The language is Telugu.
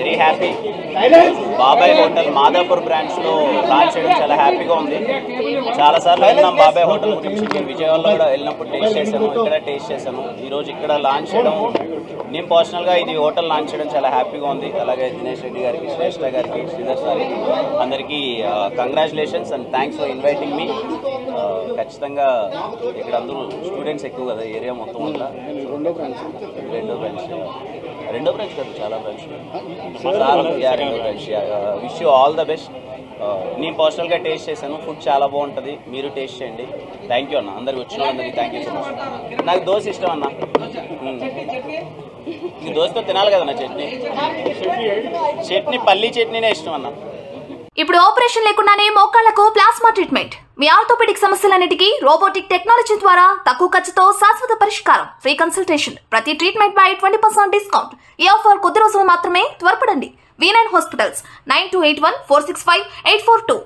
Very happy. బాబాయ్ హోటల్ మాదాపూర్ బ్రాంచ్లో లాంచ్ చేయడం చాలా హ్యాపీగా ఉంది. చాలాసార్లు వెళ్ళినాం బాబాయ్ హోటల్ గురించి. విజయవాడలో కూడా వెళ్ళినప్పుడు టేస్ట్ చేశాను, ఇక్కడ టేస్ట్ చేశాను. ఈరోజు ఇక్కడ లాంచ్ చేయడం, నేను పర్సనల్గా ఇది హోటల్ లాంచ్ చేయడం చాలా హ్యాపీగా ఉంది. అలాగే దినేష్ రెడ్డి గారికి, శ్రేష్ఠ గారికి, శ్రీధర్ సార్కి అందరికీ congratulations and thanks for inviting me. ఖచ్చితంగా ఇక్కడ అందరూ స్టూడెంట్స్ ఎక్కువ కదా ఏరియా మొత్తం వల్ల. రెండో బ్రాంచ్ కాదు, చాలా బ్రాంచ్. రెండో branch. Wish you all the best. నేను పర్సనల్గా టేస్ట్ చేశాను, ఫుడ్ చాలా బాగుంటుంది, మీరు టేస్ట్ చేయండి. థ్యాంక్ యూ అన్న, అందరికి వచ్చిన వాళ్ళందరికీ థ్యాంక్ యూ సో మచ్. నాకు దోశ ఇష్టం అన్న, ఈ దోశతో తినాలి కదన్న చట్నీ పల్లీ చట్నీనే ఇష్టం అన్న. ఇప్పుడు ఆపరేషన్ లేకుండానే మోకాళ్లకు ప్లాస్మా ట్రీట్మెంట్. మీ ఆర్థోపెడిక్ సమస్యలన్నిటికీ రోబోటిక్ టెక్నాలజీ ద్వారా తక్కువ ఖర్చుతో శాశ్వత పరిష్కారం. ఫ్రీ కన్సల్టేషన్, ప్రతి ట్రీట్మెంట్ పై 20% డిస్కౌంట్. ఈ ఆఫర్ కొద్ది రోజులు మాత్రమే, త్వరపడండి. V9 hospitals 9281465842.